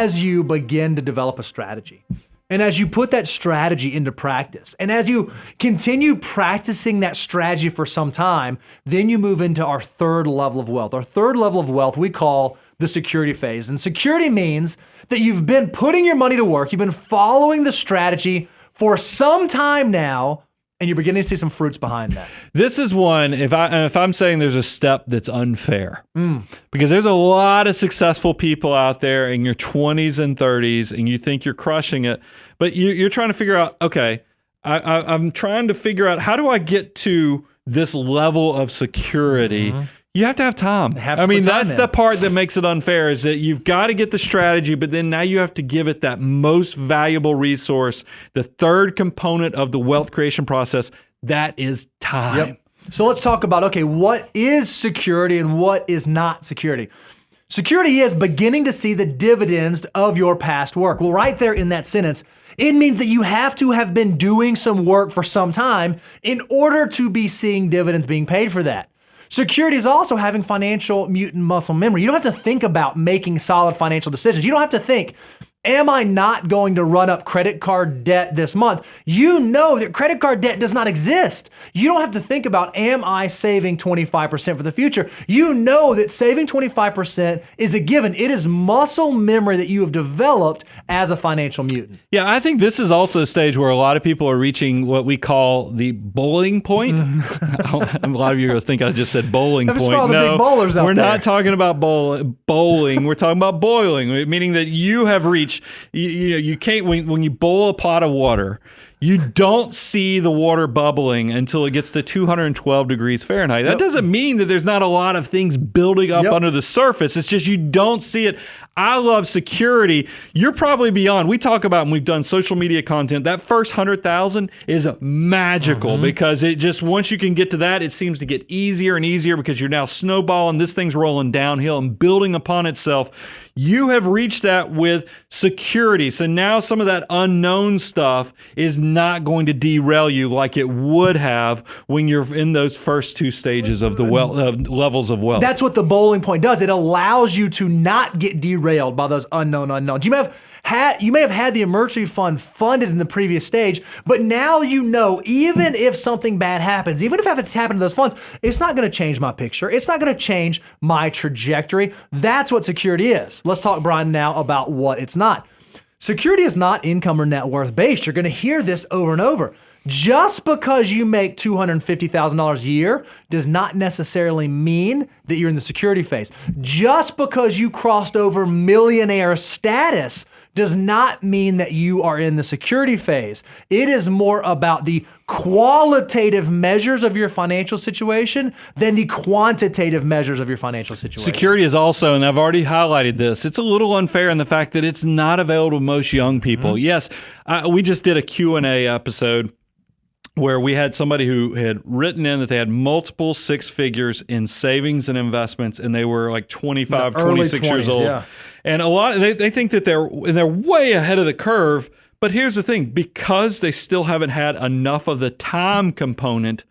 as you begin to develop a strategy, and as you put that strategy into practice, and as you continue practicing that strategy for some time, then you move into our third level of wealth. Our third level of wealth we call the security phase. And security means that you've been putting your money to work, you've been following the strategy for some time now, and you're beginning to see some fruits behind that. This is one, if I'm saying there's a step that's unfair, because there's a lot of successful people out there in your 20s and 30s, and you think you're crushing it, but you're trying to figure out, okay, I'm trying to figure out, how do I get to this level of security? You have to have time. That's the part that makes it unfair, is that you've got to get the strategy, but then now you have to give it that most valuable resource, the third component of the wealth creation process, that is time. Yep. So let's talk about, okay, what is security and what is not security? Security is beginning to see the dividends of your past work. Well, right there in that sentence, it means that you have to have been doing some work for some time in order to be seeing dividends being paid for that. Security is also having financial mutant muscle memory. You don't have to think about making solid financial decisions. You don't have to think, am I not going to run up credit card debt this month? You know that credit card debt does not exist. You don't have to think about, am I saving 25% for the future? You know that saving 25% is a given. It is muscle memory that you have developed as a financial mutant. Yeah, I think this is also a stage where a lot of people are reaching what we call the bowling point. A lot of you are think I just said bowling point. All the big bowlers out we're there. Not talking about bowling. We're talking about boiling, meaning that you have reached. You can't, when you boil a pot of water, you don't see the water bubbling until it gets to 212 degrees Fahrenheit. That doesn't mean that there's not a lot of things building up under the surface. It's just you don't see it. I love security. You're probably beyond. We talk about, and we've done social media content, that first 100,000 is magical because it just, once you can get to that, it seems to get easier and easier because you're now snowballing. This thing's rolling downhill and building upon itself. You have reached that with security. So now some of that unknown stuff is not going to derail you like it would have when you're in those first two stages of the levels of wealth. That's what the bowling point does. It allows you to not get derailed by those unknown unknowns. You may have had the emergency fund funded in the previous stage, but now you know, even if something bad happens, even if it's happened to those funds, it's not going to change my picture. It's not going to change my trajectory. That's what security is. Let's talk, Brian, now about what it's not. Security is not income or net worth based. You're going to hear this over and over. Just because you make $250,000 a year does not necessarily mean that you're in the security phase. Just because you crossed over millionaire status does not mean that you are in the security phase. It is more about the qualitative measures of your financial situation than the quantitative measures of your financial situation. Security is also, and I've already highlighted this, it's a little unfair in the fact that it's not available to most young people. Yes, we just did a Q&A episode where we had somebody who had written in that they had multiple six figures in savings and investments, and they were like 25, 26 years old. Yeah. And a lot, they think that they're way ahead of the curve. But here's the thing, because they still haven't had enough of the time component,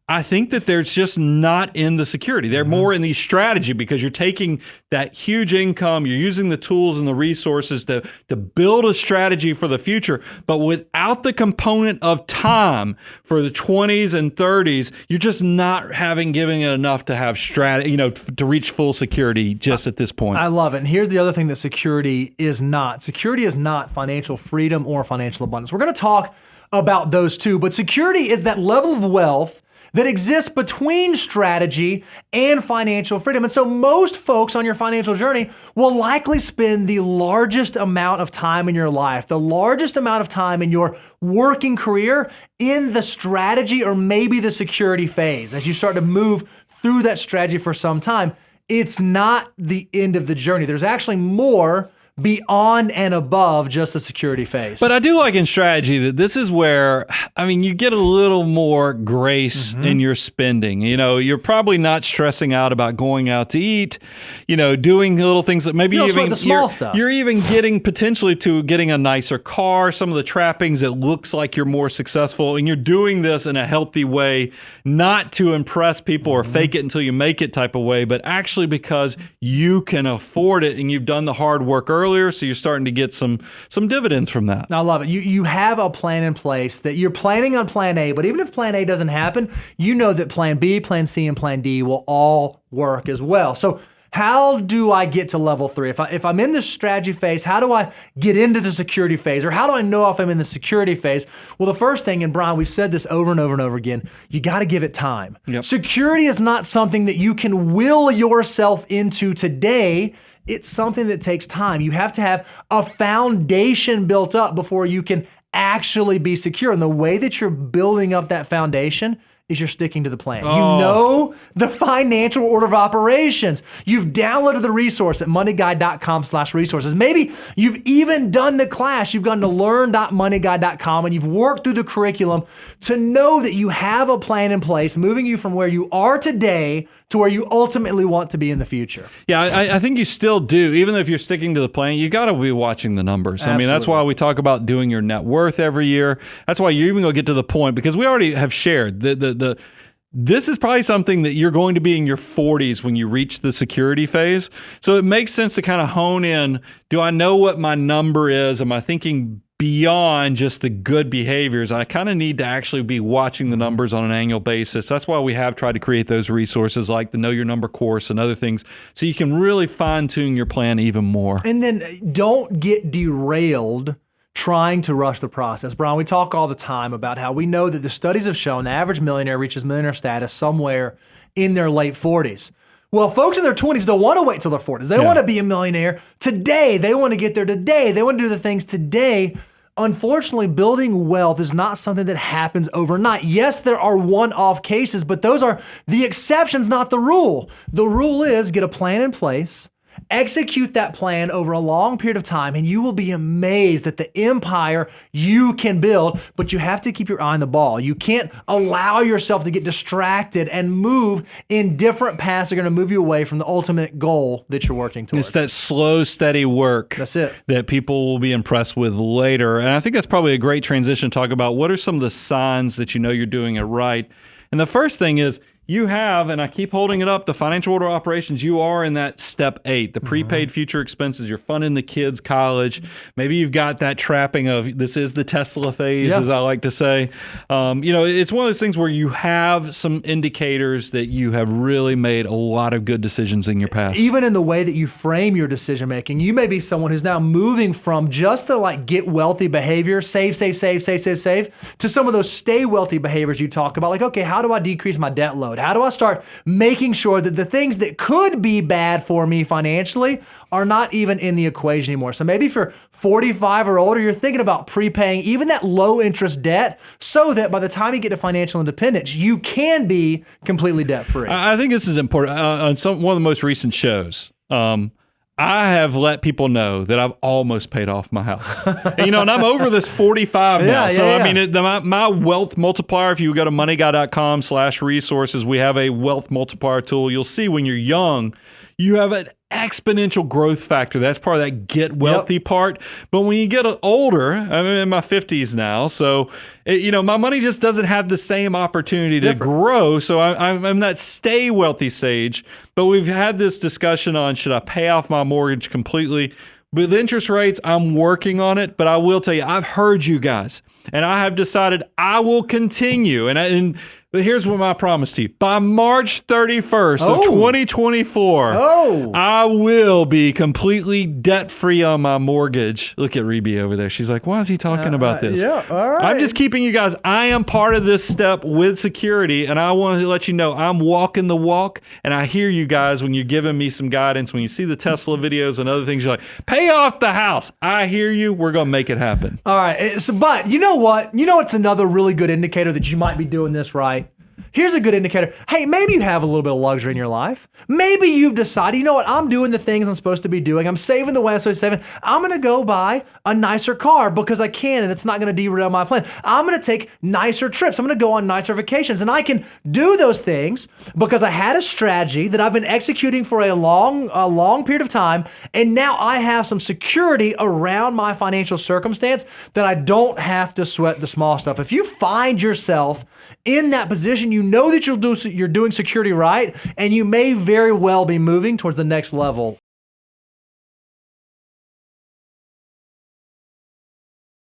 I think that they're just not in the security. They're more in the strategy because you're taking that huge income, you're using the tools and the resources to build a strategy for the future. But without the component of time for the 20s and 30s, you're just not giving it enough to have strategy, to reach full security just at this point. I love it. And here's the other thing that security is not. Security is not financial freedom or financial abundance. We're going to talk about those two, but security is that level of wealth that exists between strategy and financial freedom. And so most folks on your financial journey will likely spend the largest amount of time in your life, the largest amount of time in your working career in the strategy or maybe the security phase. As you start to move through that strategy for some time, it's not the end of the journey. There's actually more beyond and above just the security phase. But I do like in strategy that this is where, you get a little more grace in your spending. You're probably not stressing out about going out to eat, doing little things that maybe even the small stuff. You're even potentially getting a nicer car, some of the trappings. It looks like you're more successful, and you're doing this in a healthy way, not to impress people or fake it until you make it type of way, but actually because you can afford it and you've done the hard work early. earlier, so you're starting to get some dividends from that. I love it. You have a plan in place that you're planning on plan A, but even if plan A doesn't happen, you know that plan B, plan C, and plan D will all work as well. So how do I get to level 3? If I'm in the strategy phase, how do I get into the security phase? Or how do I know if I'm in the security phase? Well, the first thing, and Brian, we've said this over and over and over again, you got to give it time. Yep. Security is not something that you can will yourself into today. It's something that takes time. You have to have a foundation built up before you can actually be secure. And the way that you're building up that foundation is you're sticking to the plan. Oh. You know the financial order of operations. You've downloaded the resource at moneyguide.com/resources. Maybe you've even done the class. You've gone to learn.moneyguide.com and you've worked through the curriculum to know that you have a plan in place moving you from where you are today to where you ultimately want to be in the future. Yeah, I think you still do. Even if you're sticking to the plan, you got to be watching the numbers. Absolutely. I mean, that's why we talk about doing your net worth every year. That's why you're even going to get to the point, because we already have shared this is probably something that you're going to be in your 40s when you reach the security phase. So it makes sense to kind of hone in. Do I know what my number is? Am I thinking beyond just the good behaviors? I kind of need to actually be watching the numbers on an annual basis. That's why we have tried to create those resources like the Know Your Number course and other things, so you can really fine tune your plan even more. And then don't get derailed trying to rush the process. Brian, we talk all the time about how we know that the studies have shown the average millionaire reaches millionaire status somewhere in their late 40s. Well, folks in their 20s don't want to wait till their 40s. They want to be a millionaire today. They want to get there today. They want to do the things today. Unfortunately, building wealth is not something that happens overnight. Yes, there are one-off cases, but those are the exceptions, not the rule. The rule is get a plan in place, execute that plan over a long period of time, and you will be amazed at the empire you can build, but you have to keep your eye on the ball. You can't allow yourself to get distracted and move in different paths that are going to move you away from the ultimate goal that you're working towards. It's that slow, steady work. That's it. That people will be impressed with later. And I think that's probably a great transition to talk about what are some of the signs that you know you're doing it right. And the first thing is, you have, and I keep holding it up, the financial order of operations. You are in that step 8, the prepaid future expenses. You're funding the kids' college. Maybe you've got that trapping of this is the Tesla phase, as I like to say. It's one of those things where you have some indicators that you have really made a lot of good decisions in your past. Even in the way that you frame your decision making, you may be someone who's now moving from just the get wealthy behavior, save, to some of those stay wealthy behaviors you talk about. Like, okay, how do I decrease my debt load? How do I start making sure that the things that could be bad for me financially are not even in the equation anymore? So maybe if you're 45 or older, you're thinking about prepaying even that low interest debt so that by the time you get to financial independence, you can be completely debt free. I think this is important. On one of the most recent shows, I have let people know that I've almost paid off my house. And I'm over this 45 now. I mean, my wealth multiplier, if you go to moneyguy.com/resources, we have a wealth multiplier tool. You'll see when you're young, you have an exponential growth factor. That's part of that get wealthy part. But when you get older, I'm in my 50s now, so my money just doesn't have the same opportunity to grow. So I'm in that stay wealthy stage. But we've had this discussion on, should I pay off my mortgage completely? With interest rates, I'm working on it, but I will tell you, I've heard you guys, and I have decided I will continue. But here's what my promise to you. By March 31st of 2024, I will be completely debt-free on my mortgage. Look at Rebe over there. She's like, why is he talking about this? Yeah, all right. I'm just keeping you guys. I am part of this step with security, and I want to let you know I'm walking the walk, and I hear you guys when you're giving me some guidance. When you see the Tesla videos and other things, you're like, pay off the house. I hear you. We're going to make it happen. All right. But you know what? You know what's another really good indicator that you might be doing this right? Here's a good indicator. Hey, maybe you have a little bit of luxury in your life. Maybe you've decided, you know what, I'm doing the things I'm supposed to be doing. I'm saving the way I'm supposed to save. I'm going to go buy a nicer car because I can, and it's not going to derail my plan. I'm going to take nicer trips. I'm going to go on nicer vacations. And I can do those things because I had a strategy that I've been executing for a long period of time. And now I have some security around my financial circumstance that I don't have to sweat the small stuff. If you find yourself in that position, you know that you're doing security right, and you may very well be moving towards the next level